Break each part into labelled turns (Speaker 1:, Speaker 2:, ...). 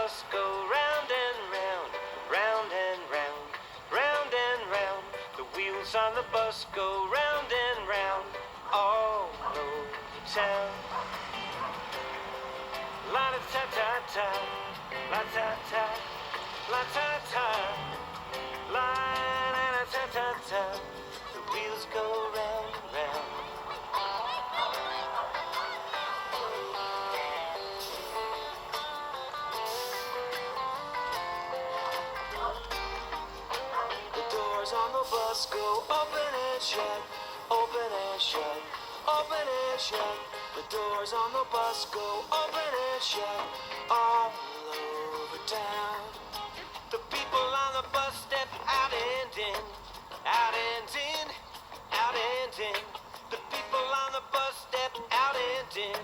Speaker 1: bus go round and round, round and round, round and round. The wheels on the bus go round and round all over town. La-da-ta-ta-ta, la-ta-ta, la-ta-ta, la-da-ta-ta-ta. The wheels go round and round. The doors on the bus go open and shut, open and shut, open and shut. The doors on the bus go open and shut all over town. The people on the bus step out and in, out and in, out and in. The people on the bus step out and in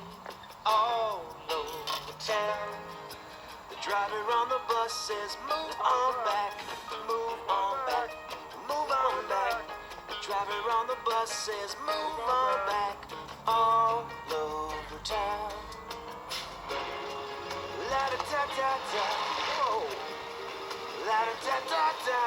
Speaker 1: all over town. The driver on the bus says, move on back, move on back, move on back. The driver on the bus says, move on back, all over town. La-da-ta-ta-ta, oh, la-da-ta-ta-ta.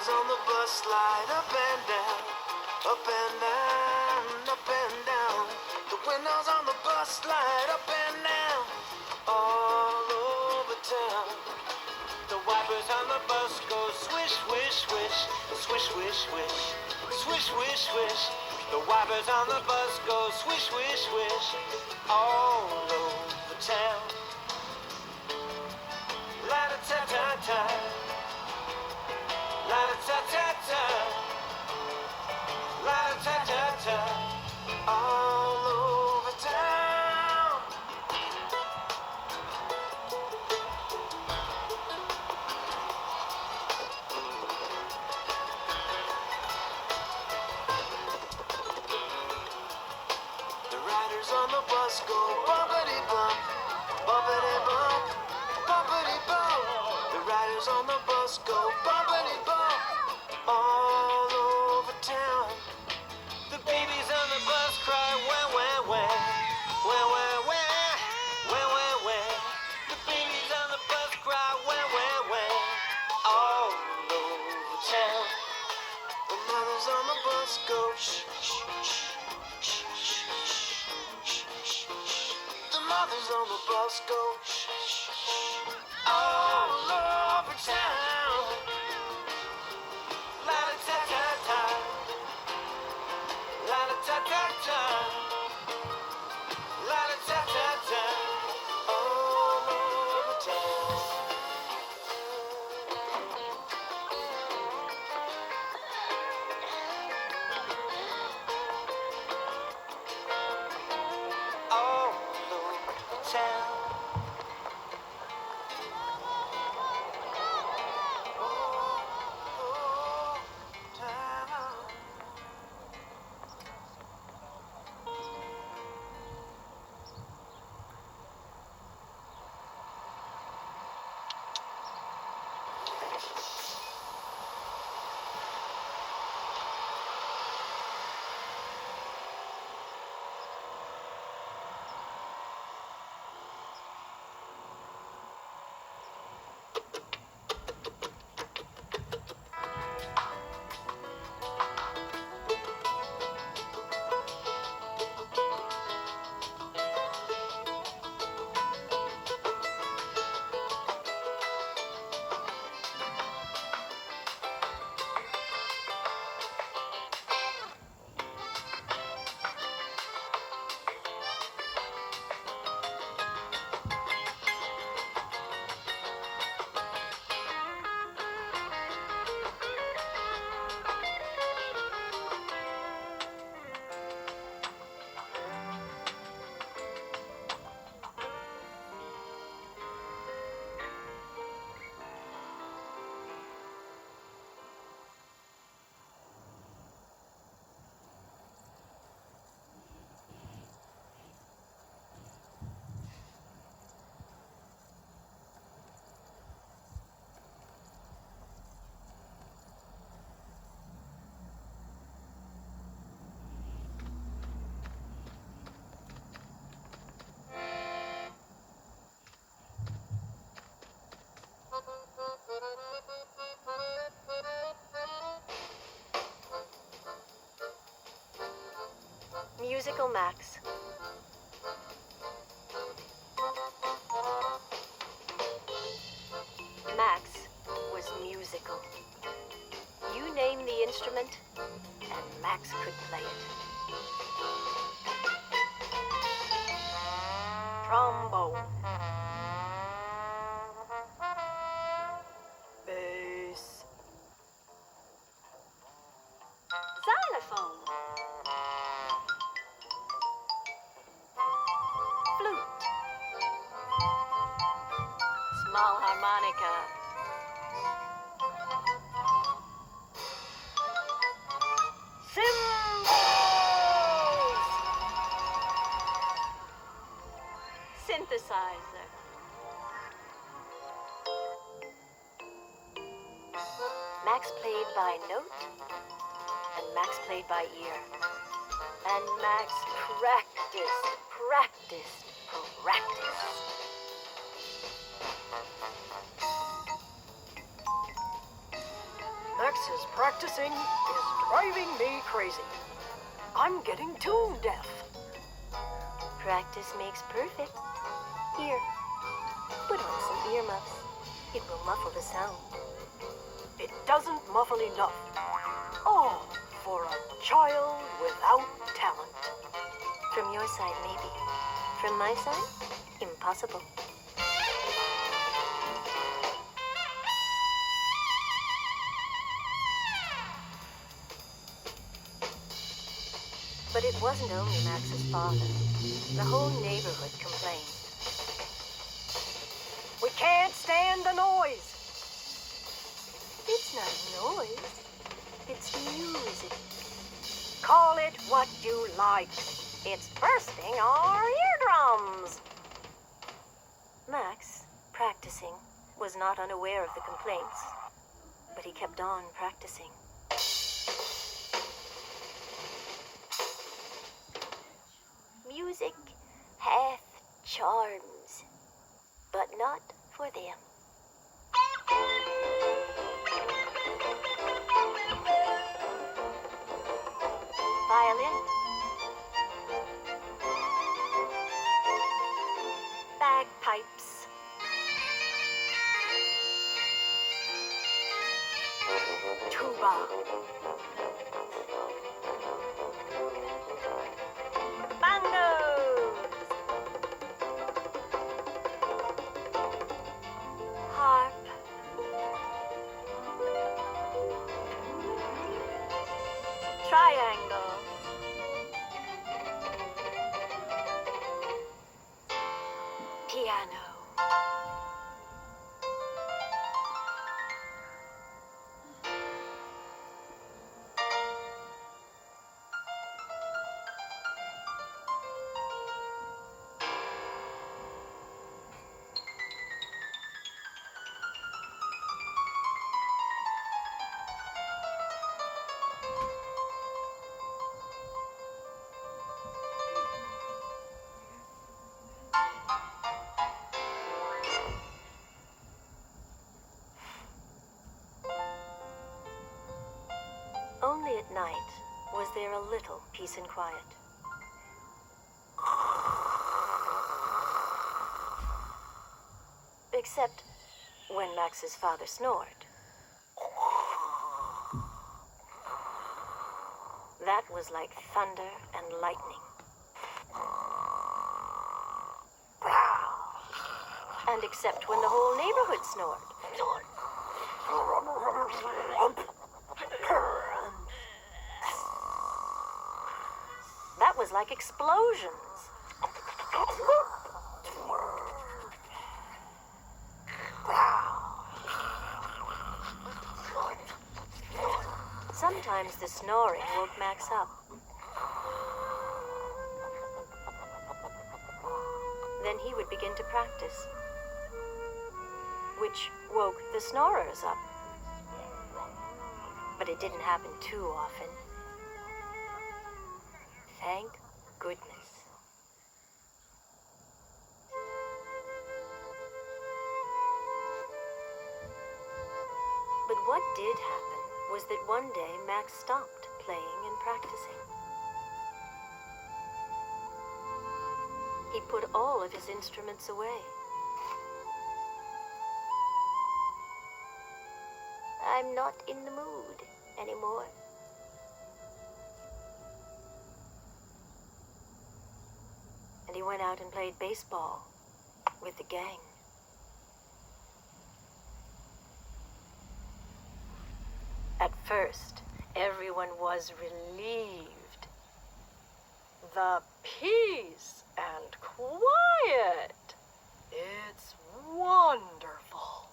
Speaker 1: On the bus slide up and down, up and down, up and down. The windows on the bus slide up and down, all over town. The wipers on the bus go swish, swish, swish, swish, swish, swish, swish, swish, swish. The wipers on the bus go swish, swish, swish, all over town. La-da-ta-ta-ta, la-da-ta-ta-ta, la-da-ta-ta-ta, all over town. The riders on the bus go bumpity-bump, bumpity-bump, bumpity-bump. The riders on the bus go bumpity-bump all over town. The babies on the bus cry wah wah wah, wah wah wah, wah wah wah. The babies on the bus cry wah wah wah all over town. The mothers on the bus go shh shh shh shh shh shh shh shh. The mothers on the bus go shh shh shh all over town. La-da-ta-ta-ta, la-da-ta-ta-ta, la-da-ta-ta-ta, all over town. All over town.
Speaker 2: Musical Max. Max was musical. You name the instrument, and Max could play it. Trombone. Bass. Xylophone. Flute. Small harmonica. Cymbals. Synthesizer. Max played by note, and Max played by ear. And Max practiced. Max's practicing is driving me crazy. I'm getting tone deaf. Practice makes perfect. Here, put on some earmuffs. It will muffle the sound. It doesn't muffle enough. Oh, for a child without talent. From your side, maybe. From my side, impossible. But it wasn't only Max's father. The whole neighborhood complained. We can't stand the noise. It's not noise. It's music. Call it what you like. It's bursting our eardrums. Max, practicing, was not unaware of the complaints, but he kept on practicing. Music hath charms, but not for them. Violin. Bagpipes. Tuba. Bongos. Harp. Triangle. Piano. Only at night was there a little peace and quiet. Except when Max's father snored. That was like thunder and lightning. And except when the whole neighborhood snored. That was like explosions. Sometimes the snoring woke Max up. Then he would begin to practice, which woke the snorers up. But it didn't happen too often. Thank goodness. But what did happen was that one day Max stopped playing and practicing. he'd put all of his instruments away. I'm not in the mood anymore. And he went out and played baseball with the gang. At first, everyone was relieved. The peace and quiet. It's wonderful.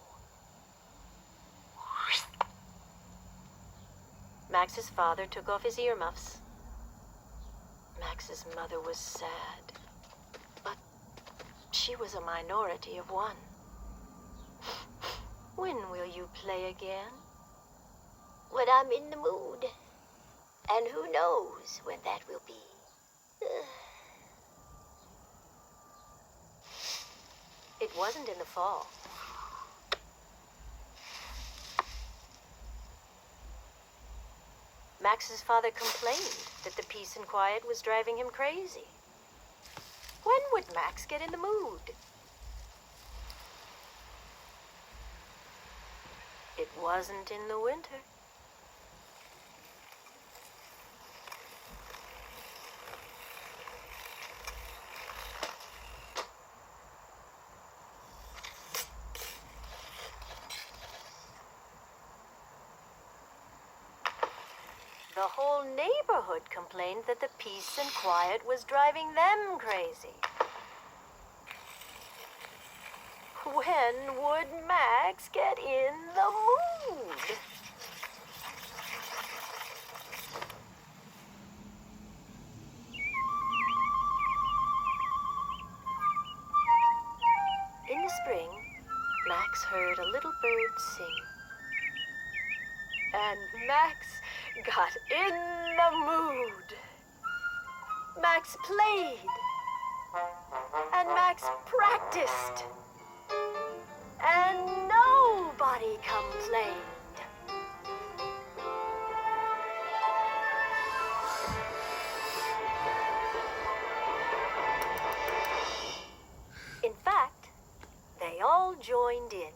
Speaker 2: Max's father took off his earmuffs. Max's mother was sad, but she was a minority of one. When will you play again? When I'm in the mood. And who knows when that will be. It wasn't in the fall. Max's father complained that the peace and quiet was driving him crazy. When would Max get in the mood? It wasn't in the winter. The whole neighborhood complained that the peace and quiet was driving them crazy. When would Max get in the mood? In the spring, Max heard a little bird sing. And Max got in the mood. Max played. And Max practiced. And nobody complained. In fact, they all joined in.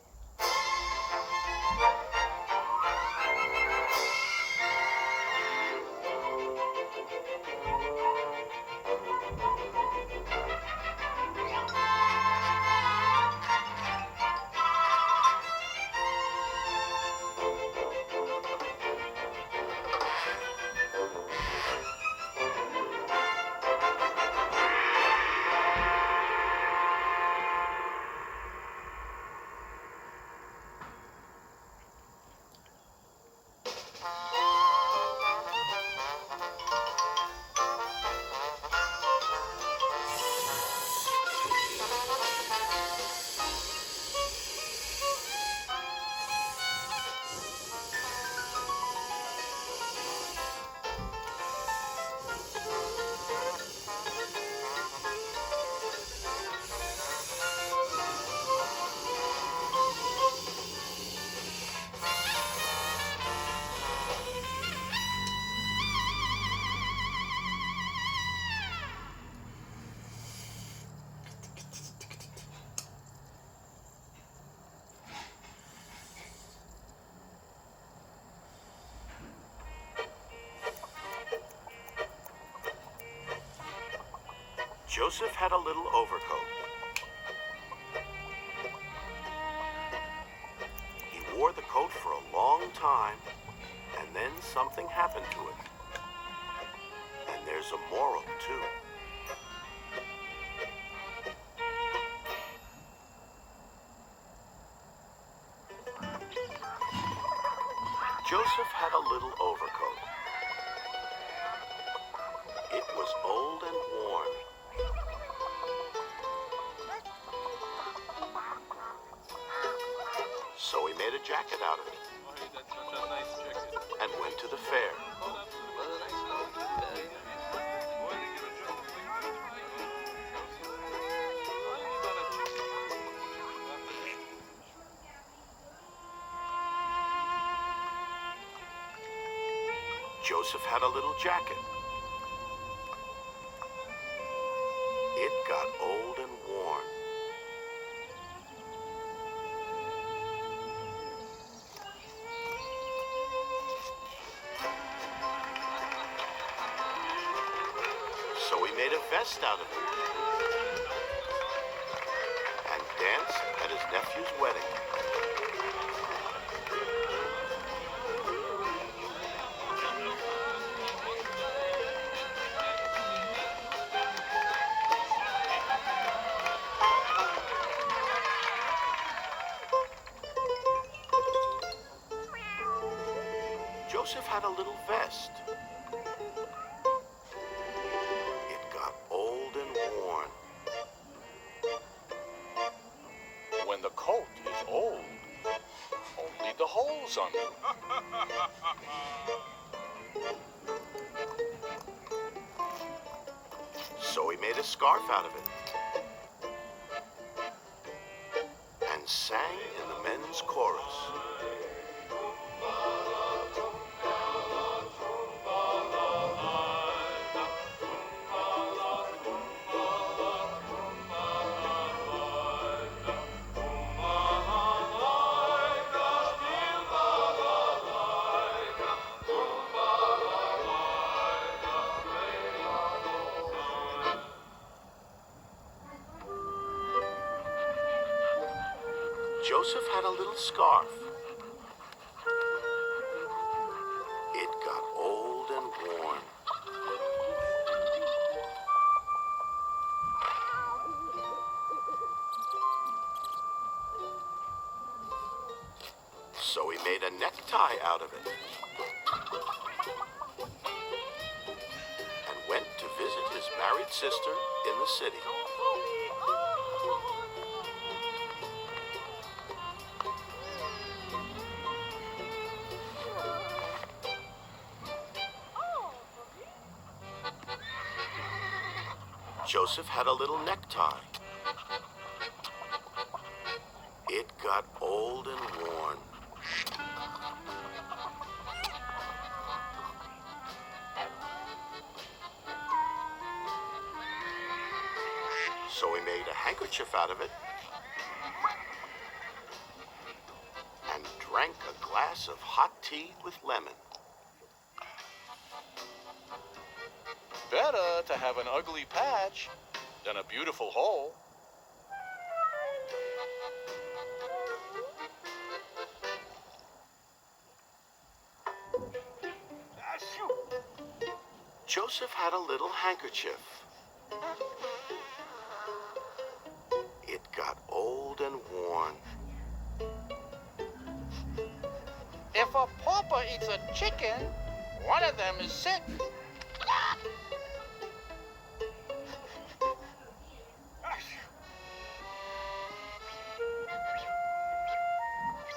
Speaker 3: Joseph had a little overcoat. He wore the coat for a long time, and then something happened to it. And there's a moral, too. Joseph had a little overcoat. It was old and worn. So he made a jacket out of it and went to the fair. Joseph had a little jacket. It got old vest out of it and danced at his nephew's wedding. Joseph had a little vest. It got old and worn.
Speaker 4: When the coat is old, only the holes are new.
Speaker 3: So he made a scarf out of it and sang in the men's chorus. Joseph had a little scarf. It got old and worn. So he made a necktie out of it and went to visit his married sister in the city. Joseph had a little necktie. It got old and worn. So he made a handkerchief out of it and drank a glass of hot tea with lemon.
Speaker 4: Better to have an ugly patch than a beautiful hole.
Speaker 3: Joseph had a little handkerchief. It got old and worn.
Speaker 4: If a pauper eats a chicken, one of them is sick.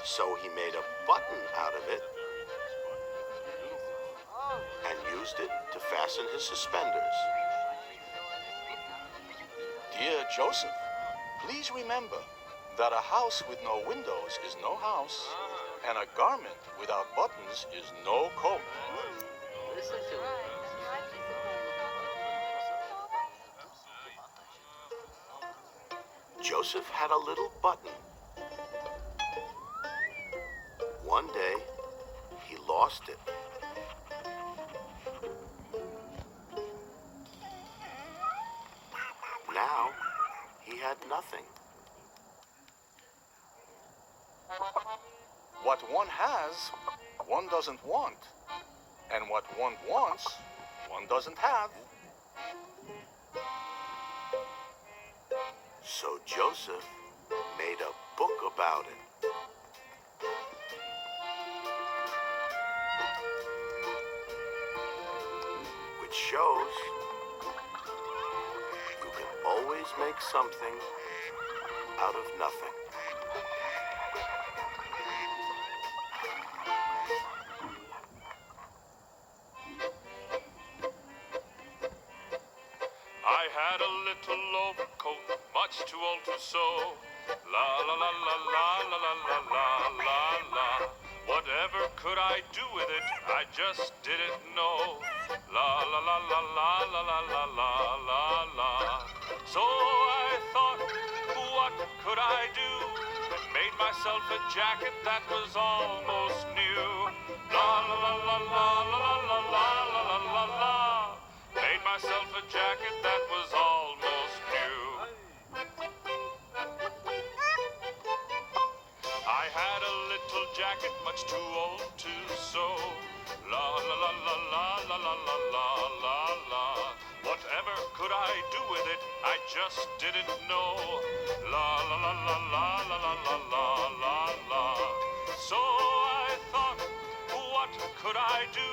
Speaker 3: So he made a button out of it and used it to fasten his suspenders.
Speaker 4: Dear Joseph, please remember that a house with no windows is no house, and a garment without buttons is no coat.
Speaker 5: Listen to it.
Speaker 3: Joseph had a little button. One day, he lost it. Now, he had nothing.
Speaker 4: What one has, one doesn't want. And what one wants, one doesn't have.
Speaker 3: So Joseph made a book about it. Which shows you can always make something out of nothing.
Speaker 6: I had a little overcoat, much too old to sew. La la la la la la la la la la la. Whatever could I do with it? I just didn't know. La la la la la la la la la la la. So I thought, what could I do? Made myself a jacket that was almost new. La la la la la la la la la la la la. Made myself a jacket that was jacket, much too old to sew. La la la la la la la la la la la. Whatever could I do with it? I just didn't know. La la la la la la la la la la la. So I thought, what could I do?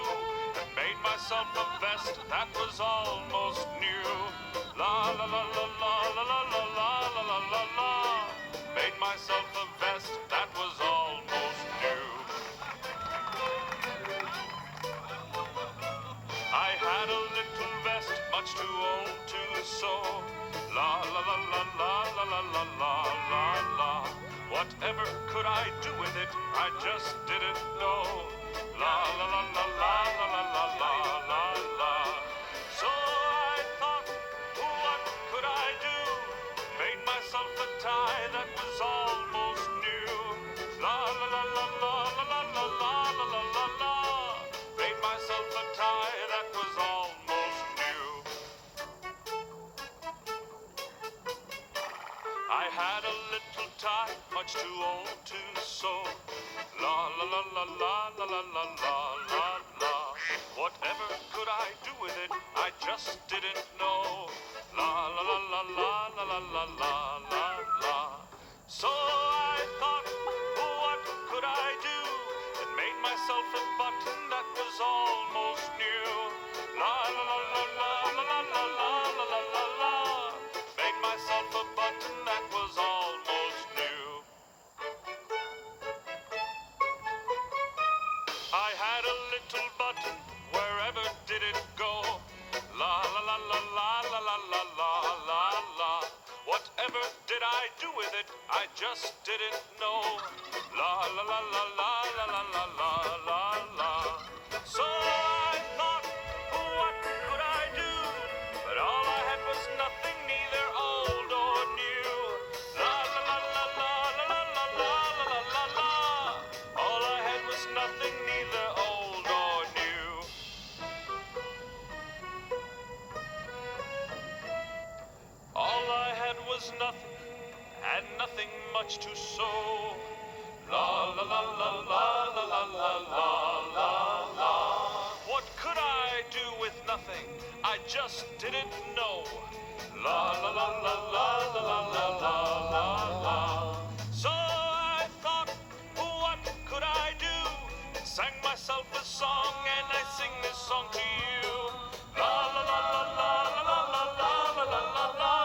Speaker 6: And made myself a vest that was almost new. La la la la la la la la la la la la. Made myself a vest that was almost new. I had a little vest, much too old to sew. La la la la la la la la la la la. Whatever could I do with it? I just didn't know. La la la la la la la la la la la. So I thought, what could I do? Made myself a tie that was almost new. La la la la la la la la la la la la. Made myself a tie that was almost new. I had a little tie, much too old to sew. La la la la la la la la la la la. Whatever could I do with it? I just didn't know. La la la la la la la la la la la. So I thought, what could I do? And made myself a button that was almost new. La la la la la la la la la la la la. Made myself a button that was almost new. I had a little button, wherever did it go? La la la la la la la la la la la. Whatever did I do with it? I just didn't know. La la la la la la la la la la la. So I thought, what could I do? But all I had was nothing, neither old or new. La la la la la la la la la la la la. All I had was nothing, neither old or new. All I had was nothing, had nothing much to sew. La la la la la la la la la la la. What could I do with nothing? I just didn't know. La la la la la la la la la la la. So I thought, what could I do? Sang myself a song and I sing this song to you. La la la la la la la la la la la la.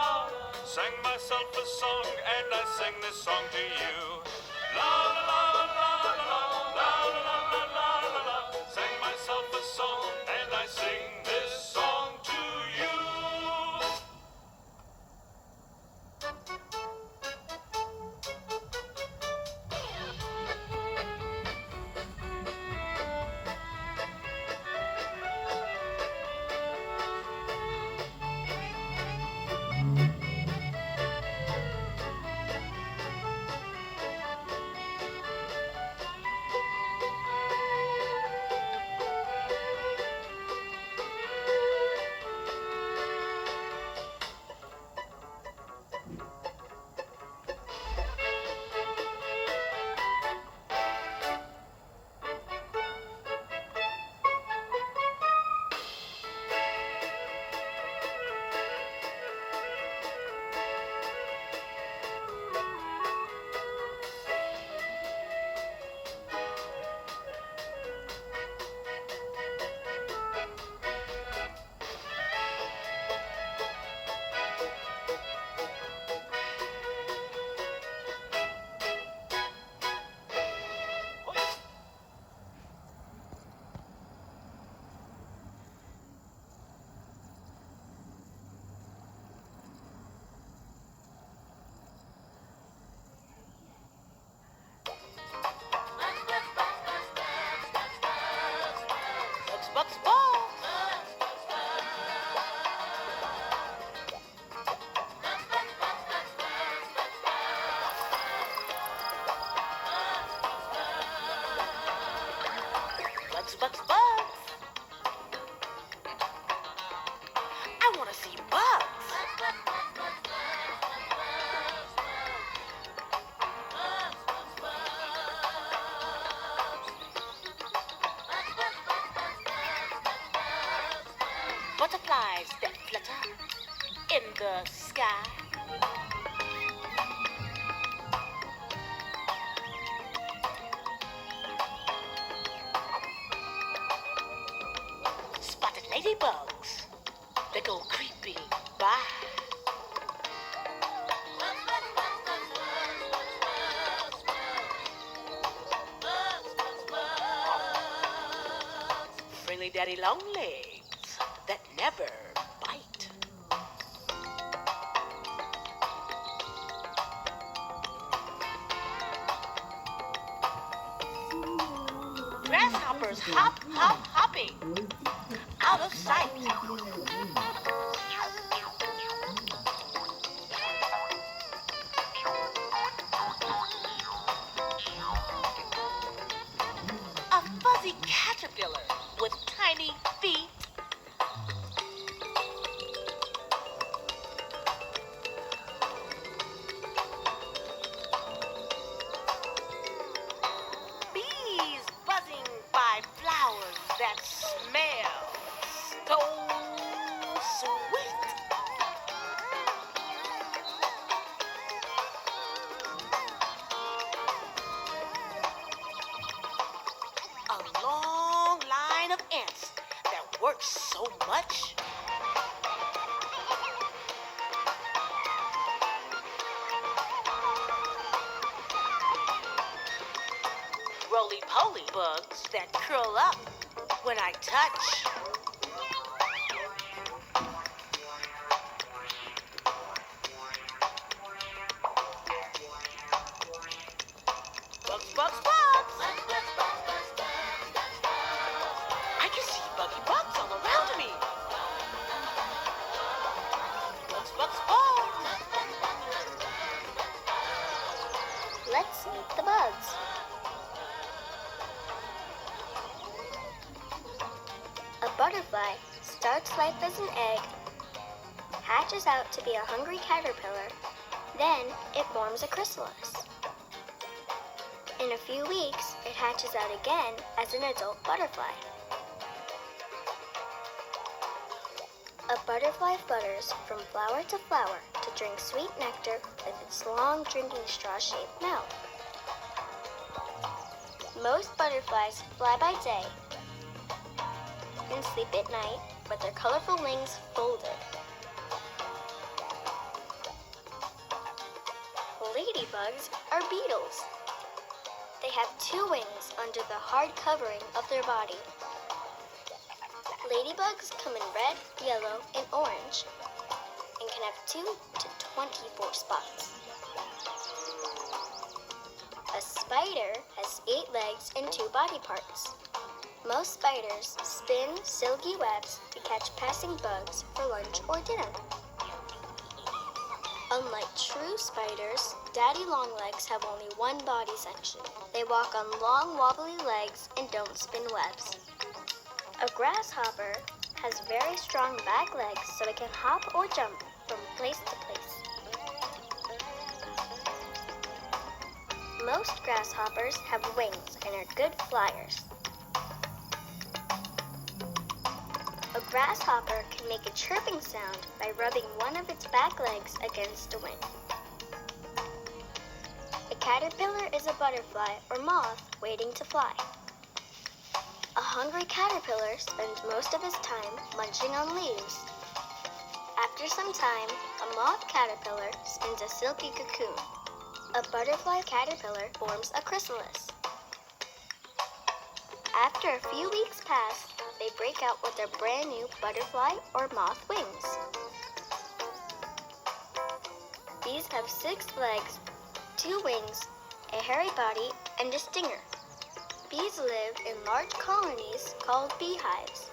Speaker 6: Sang myself a song and I sing this song to you. La la la la la la la la la la la la. Sang myself a song and I sing this song to you.
Speaker 7: sky. Spotted ladybugs. They go creeping by. Friendly daddy long legs that never bite. Grasshoppers hop, hop, hopping out of sight. A fuzzy caterpillar with tiny feet. Bees buzzing by flowers that smell so sweet. A long line of ants that work so much. Roly-poly bugs that curl up when I touch. Bugs, bugs, bugs. I can see buggy bugs all around me. Bugs, bugs, bugs.
Speaker 8: Let's meet the bugs. A butterfly starts life as an egg, hatches out to be a hungry caterpillar, then it forms a chrysalis. In a few weeks, it hatches out again as an adult butterfly. A butterfly flutters from flower to flower to drink sweet nectar with its long drinking straw-shaped mouth. Most butterflies fly by day and sleep at night with their colorful wings folded. Ladybugs are beetles. They have 2 wings under the hard covering of their body. Ladybugs come in red, yellow, and orange and can have 2 to 24 spots. A spider has 8 legs and 2 body parts. Most spiders spin silky webs to catch passing bugs for lunch or dinner. Unlike true spiders, daddy longlegs have only one body section. They walk on long wobbly legs and don't spin webs. A grasshopper has very strong back legs so it can hop or jump from place to place. Most grasshoppers have wings and are good flyers. A grasshopper can make a chirping sound by rubbing one of its back legs against a wing. A caterpillar is a butterfly or moth waiting to fly. A hungry caterpillar spends most of his time munching on leaves. After some time, a moth caterpillar spins a silky cocoon. A butterfly caterpillar forms a chrysalis. After a few weeks pass, they break out with their brand new butterfly or moth wings. These have 6 legs, 2 wings, a hairy body, and a stinger. Bees live in large colonies called beehives.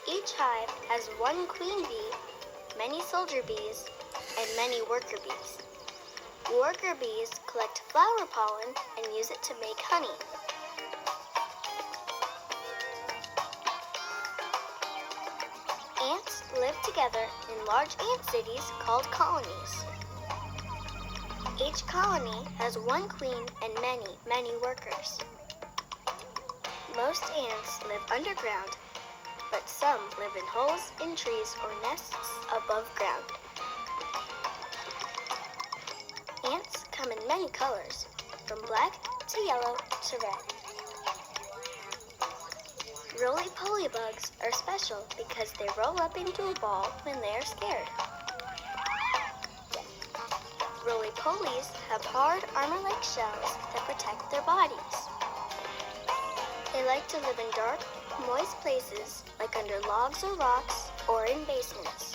Speaker 8: Each hive has 1 queen bee, many soldier bees, and many worker bees. Worker bees collect flower pollen and use it to make honey. Ants live together in large ant cities called colonies. Each colony has 1 queen and many workers. Most ants live underground, but some live in holes in trees or nests above ground. in many colors, from black to yellow to red. Roly-poly bugs are special because they roll up into a ball when they are scared. Roly-polies have hard armor-like shells that protect their bodies. They like to live in dark, moist places like under logs or rocks or in basements.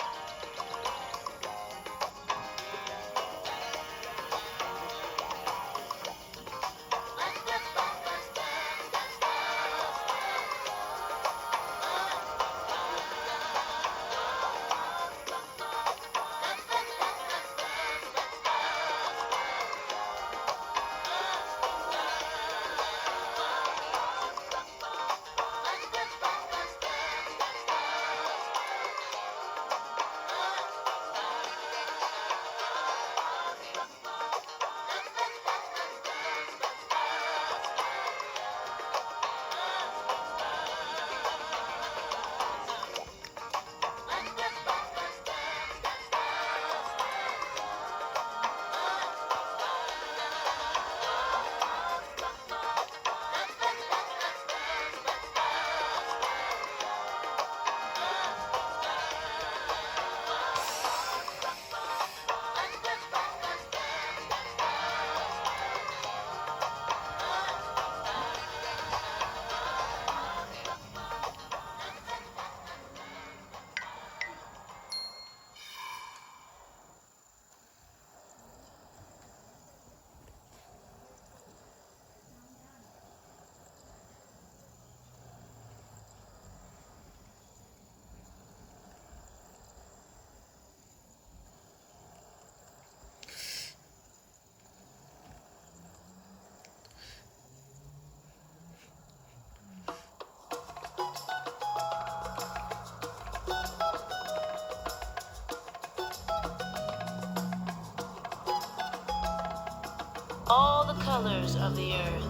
Speaker 7: All the colors of the earth.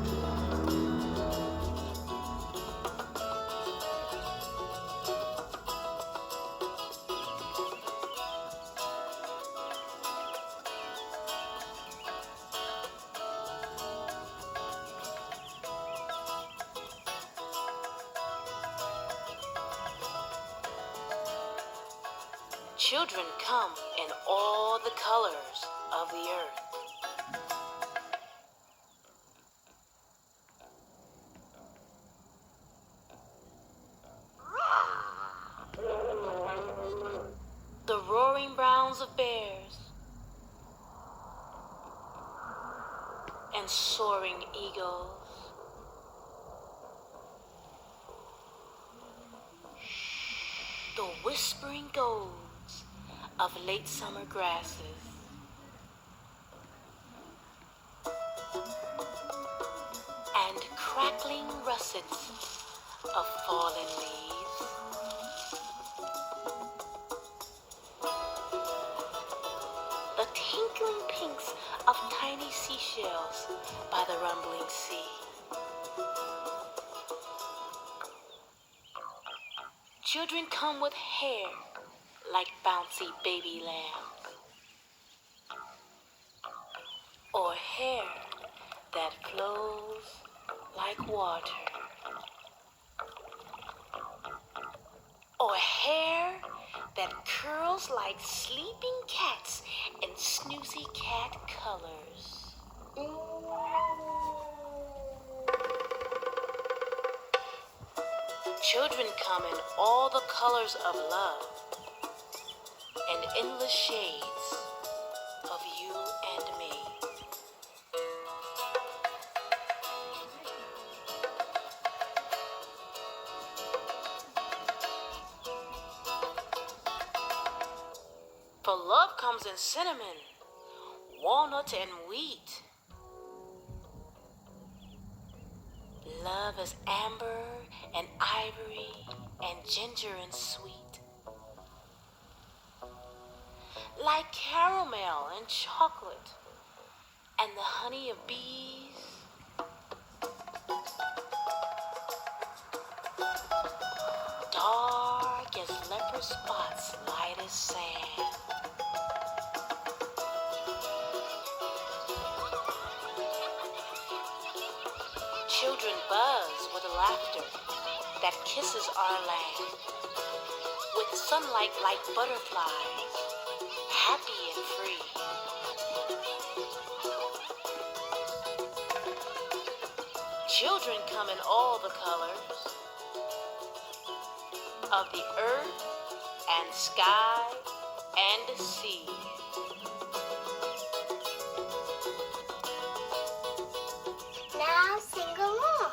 Speaker 7: Children come in all the colors of the earth. The roaring browns of bears and soaring eagles. The whispering golds of late summer grasses. And crackling russets of fallen leaves. The tinkling pinks of tiny seashells by the rumbling sea. Children come with hair like bouncy baby lambs, or hair that flows like water, or hair that curls like sleeping cats in snoozy cat colors. Children come in all the colors of love and endless shades of you and me. For love comes in cinnamon, walnut, and wheat. Love is amber and ivory and ginger and sweet. Like caramel and chocolate and the honey of bees. Dark as leopard spots, light as sand. Children buzz with laughter that kisses our land. With sunlight like butterflies, happy and free. Children come in all the colors of the earth and sky and sea.
Speaker 8: Now sing along.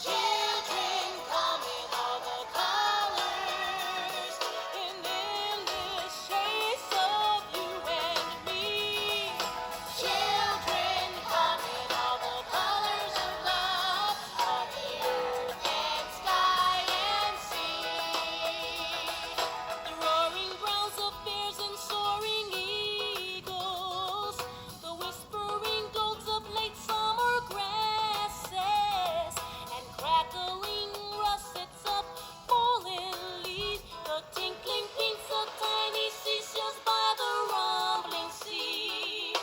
Speaker 7: Children come in all the colors, in endless shades of you and me. Children come in all the colors of love, of the earth and sky and sea. The roaring browns of bears and soaring eagles, the whispering goats of late summer grasses, and crackling russets of fallen leaves, the tinkling pinks of tiny seashells by the rumbling sea.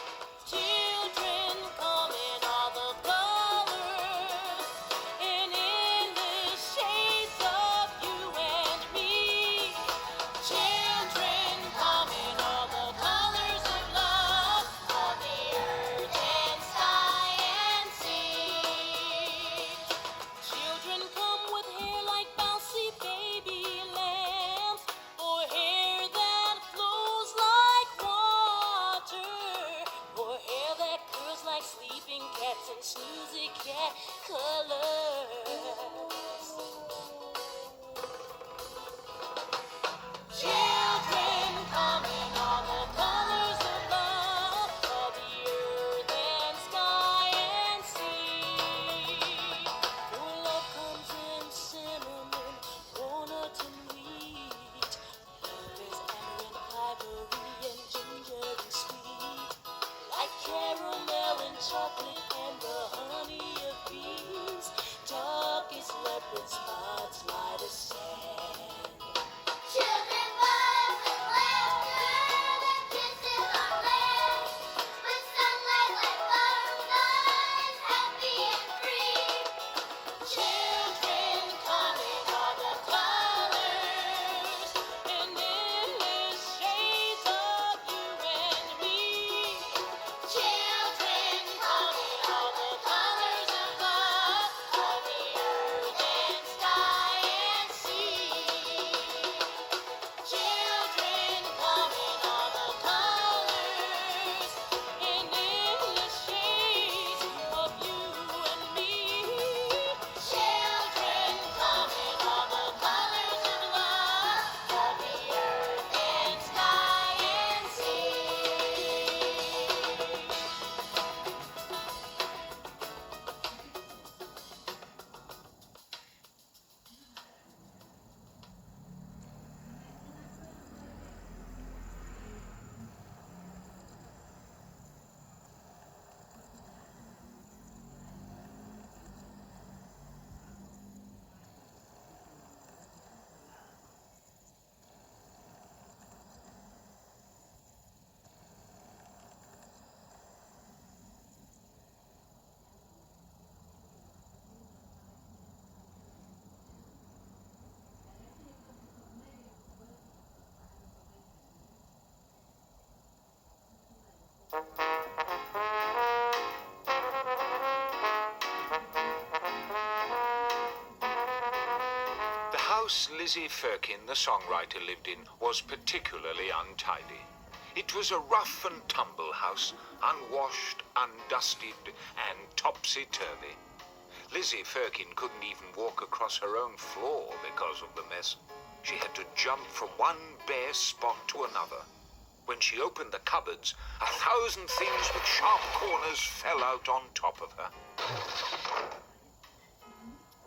Speaker 7: Children come in all the colors, in endless shades of you and me. Children come in all the colors of love, of the earth and sky and sea. Children come with hair like bouncy baby lambs, or hair that flows like water, or hair that curls like sleeping cats and snoozy cat colors. Children come in all the colors of love, of the earth and sky and sea. For love comes in cinnamon, walnut and wheat. Love is amaranth, ivory and ginger and sweet. Like caramel and chocolate and the honey of bees. Dark as leopard spots, light as sand.
Speaker 8: Children buzz with laughter that kisses our land. With sunlight like butterflies, happy and free.
Speaker 7: Children come in all the colors, in endless shades of you and me. Children come in all the colors of love, of the earth and sky and sea. Children come in all the colors, in endless shades of you and me. Children come in all the colors of love, of the earth and sky and sea.
Speaker 9: The house Lizzie Firkin, the songwriter, lived in was particularly untidy. It was a rough and tumble house, unwashed, undusted, and topsy-turvy. Lizzie Firkin couldn't even walk across her own floor because of the mess. She had to jump from one bare spot to another. When she opened the cupboards, 1,000 things with sharp corners fell out on top of her.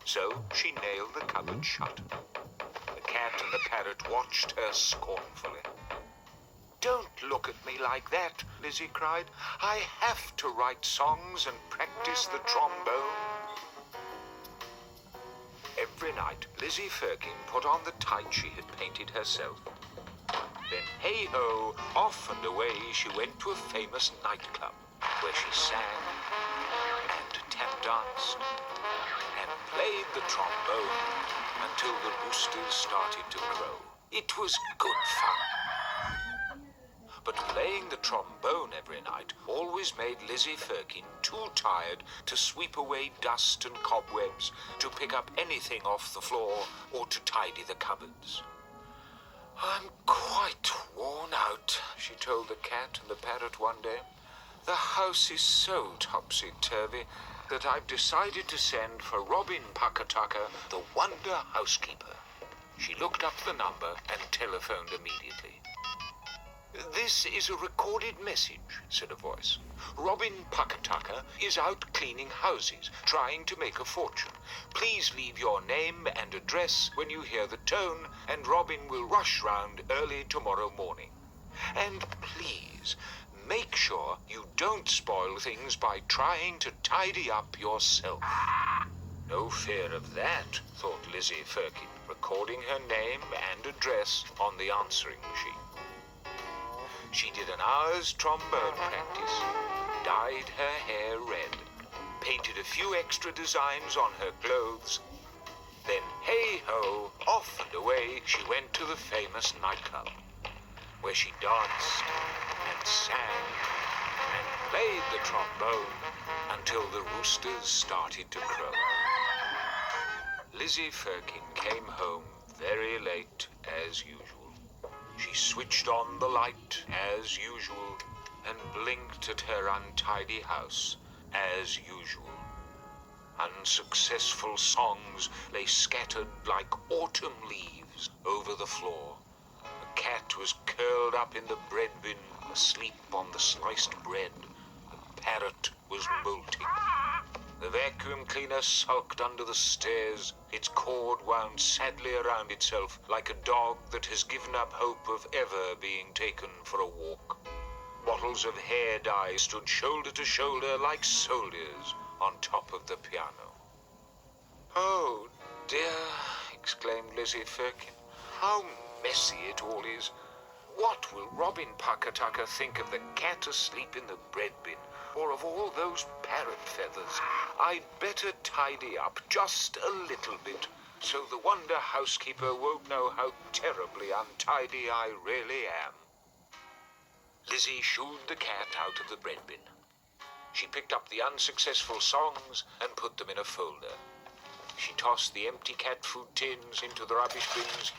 Speaker 9: So she nailed the cupboard shut. The cat and the parrot watched her scornfully. "Don't look at me like that," Lizzie cried. "I have to write songs and practice the trombone." Every night, Lizzie Firkin put on the tights she had painted herself. Then, hey-ho, off and away she went to a famous nightclub. where she sang and tap danced and played the trombone until the roosters started to crow. It was good fun. But playing the trombone every night always made Lizzie Firkin too tired to sweep away dust and cobwebs, to pick up anything off the floor, or to tidy the cupboards. "I'm quite worn out," she told the cat and the parrot one day. "The house is so topsy-turvy that I've decided to send for Robin Puckatucker, the wonder housekeeper." She looked up the number and telephoned immediately. "This is a recorded message," said a voice. "Robin Puckatucker is out cleaning houses, trying to make a fortune. Please leave your name and address when you hear the tone, and Robin will rush round early tomorrow morning. And please, make sure you don't spoil things by trying to tidy up yourself." No fear of that, thought Lizzie Firkin, recording her name and address on the answering machine. She did an hour's trombone practice, dyed her hair red, painted a few extra designs on her clothes. Then, hey-ho, off and away she went to the famous nightclub, where she danced and sang and played the trombone until the roosters started to crow. Lizzie Firkin came home very late as usual. She switched on the light as usual and blinked at her untidy house as usual. Unsuccessful songs lay scattered like autumn leaves over the floor. The cat was curled up in the bread bin, asleep on the sliced bread. The parrot was molting. The vacuum cleaner sulked under the stairs, its cord wound sadly around itself like a dog that has given up hope of ever being taken for a walk. Bottles of hair dye stood shoulder to shoulder like soldiers on top of the piano. "Oh, dear," exclaimed Lizzie Firkin, "how messy it all is. What will Robin Puckatucker think of the cat asleep in the bread bin, or of all those parrot feathers? I'd better tidy up just a little bit, so the wonder housekeeper won't know how terribly untidy I really am." Lizzie shooed the cat out of the bread bin. She picked up the unsuccessful songs and put them in a folder. She tossed the empty cat food tins into the rubbish bins.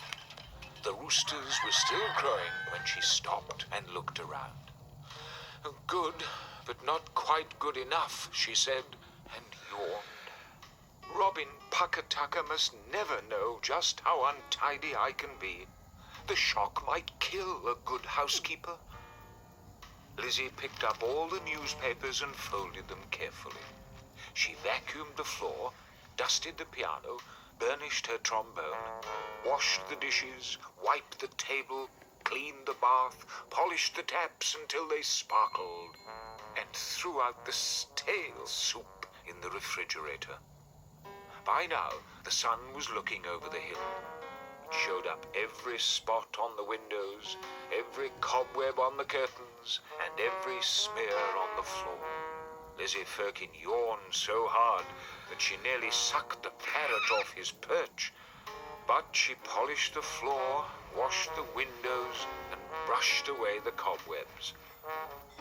Speaker 9: The roosters were still crowing when she stopped and looked around. "Good, but not quite good enough," she said, and yawned. "Robin Puckatucker must never know just how untidy I can be. The shock might kill a good housekeeper." Lizzie picked up all the newspapers and folded them carefully. She vacuumed the floor, dusted the piano, burnished her trombone, washed the dishes, wiped the table, cleaned the bath, polished the taps until they sparkled, and threw out the stale soup in the refrigerator. By now, the sun was looking over the hill. It showed up every spot on the windows, every cobweb on the curtains, and every smear on the floor. Lizzie Firkin yawned so hard that she nearly sucked the parrot off his perch. But she polished the floor, washed the windows, and brushed away the cobwebs.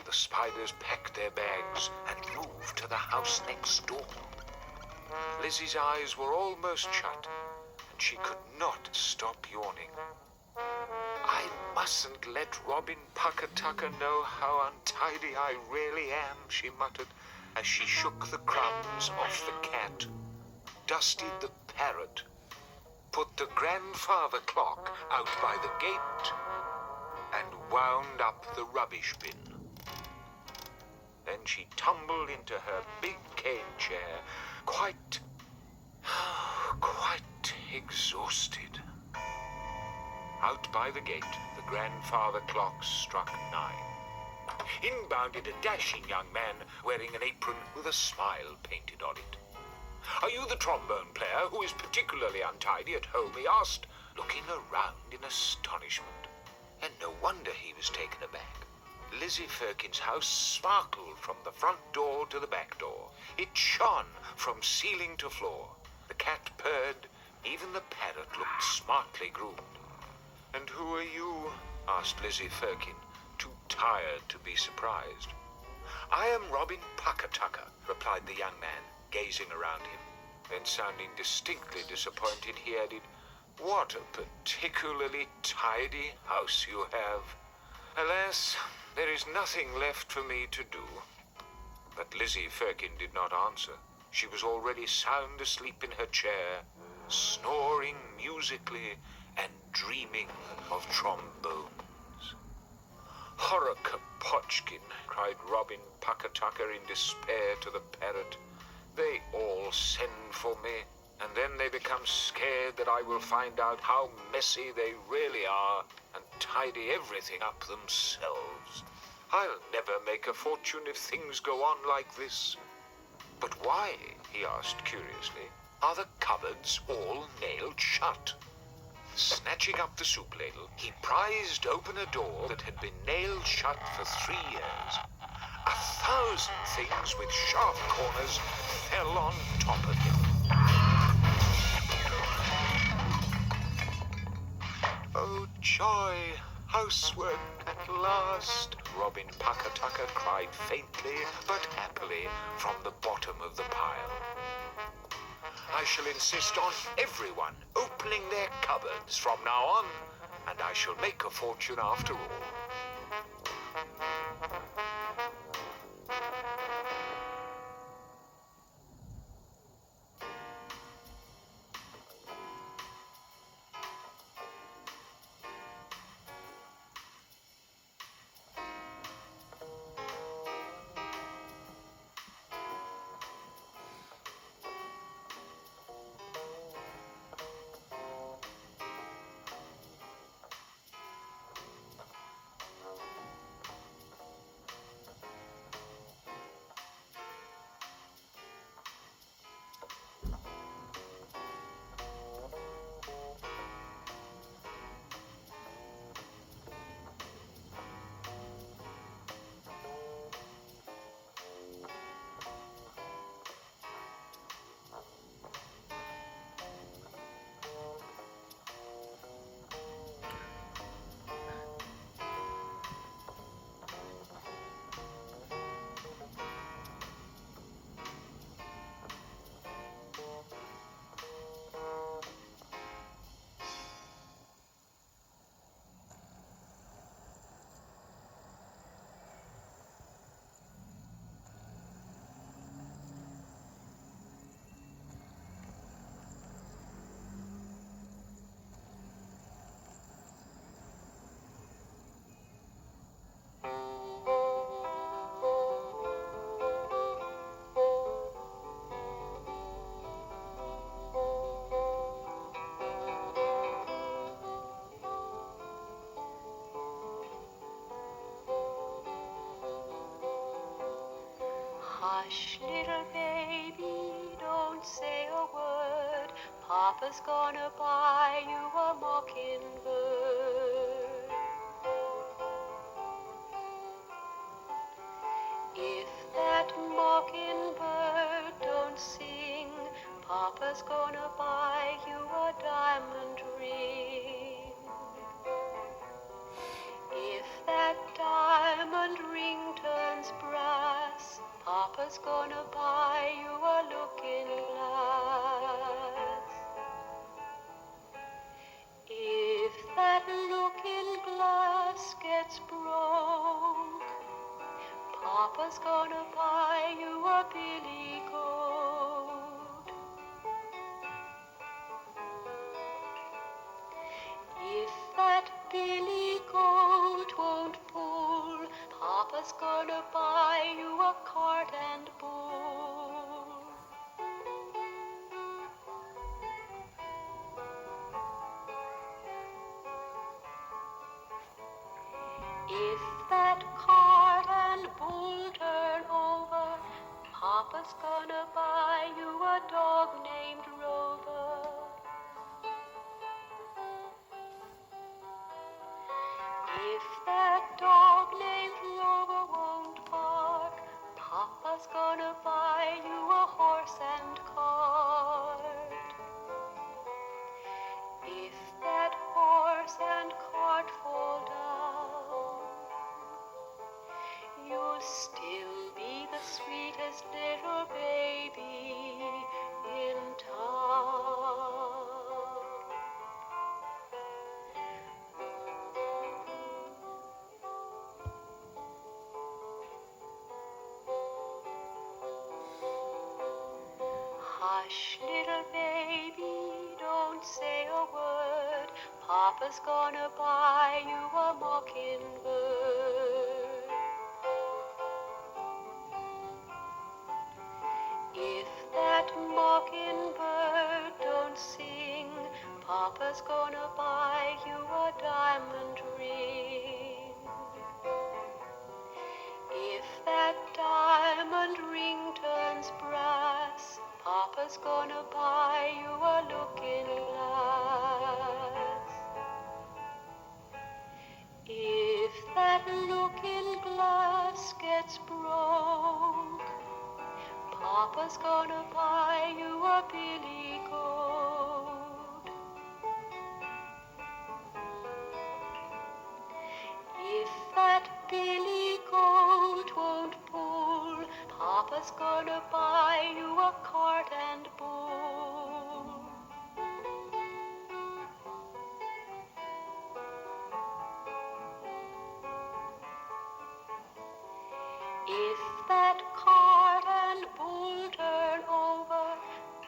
Speaker 9: The spiders packed their bags and moved to the house next door. Lizzie's eyes were almost shut, and she could not stop yawning. "I mustn't let Robin Puckatucker know how untidy I really am," she muttered, as she shook the crumbs off the cat, dusted the parrot, put the grandfather clock out by the gate, and wound up the rubbish bin. Then she tumbled into her big cane chair, quite exhausted. Out by the gate, the grandfather clock struck 9. In bounded a dashing young man wearing an apron with a smile painted on it. "Are you the trombone player who is particularly untidy at home?" he asked, looking around in astonishment. And no wonder he was taken aback. Lizzie Firkin's house sparkled from the front door to the back door. It shone from ceiling to floor. The cat purred. Even the parrot looked smartly groomed. "And who are you?" asked Lizzie Firkin, too tired to be surprised. "I am Robin Puckatucker," replied the young man, gazing around him. Then, sounding distinctly disappointed, he added, "What a particularly tidy house you have. Alas, there is nothing left for me to do." But Lizzie Firkin did not answer. She was already sound asleep in her chair, snoring musically and dreaming of trombones. "Horror-Kapochkin," cried Robin Puckatucker in despair to the parrot. "They all send for me, and then they become scared that I will find out how messy they really are and tidy everything up themselves. I'll never make a fortune if things go on like this." "But why," he asked curiously, "are the cupboards all nailed shut?" Snatching up the soup ladle, he prized open a door that had been nailed shut for 3 years. 1,000 things with sharp corners fell on top of him. "Oh, joy! Housework at last!" Robin Puckatucker cried faintly but happily from the bottom of the pile. "I shall insist on everyone opening their cupboards from now on, and I shall make a fortune after all."
Speaker 2: Hush, little baby, don't say a word. Papa's gonna buy you a mockingbird. If that mockingbird don't sing, Papa's gonna buy you a diamond ring. If that diamond ring turns brass, Papa's gonna buy you a looking glass. If that looking glass gets broke, Papa's gonna buy you a billy goat. If that billy goat won't pull, Papa's gonna buy you a cart and bull. If that cart and bull turn over, Papa's gonna buy you a dog named Rover. If that dog named Rover still be the sweetest little baby in town. Hush, little baby, don't say a word. Papa's gonna buy you a mockingbird. If that mockingbird don't sing, Papa's gonna buy you a diamond ring. If that diamond ring turns brass, Papa's gonna buy you a looking glass. If that looking glass gets broke, Papa's gonna buy you a billy goat. If that billy goat won't pull, Papa's gonna buy you a cart and bull. If that cart and bull turn over,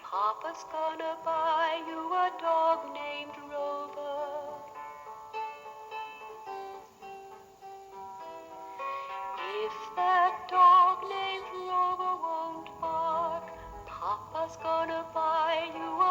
Speaker 2: Papa's gonna buy you a dog named Rover. If that dog named Rover won't bark, Papa's gonna buy you a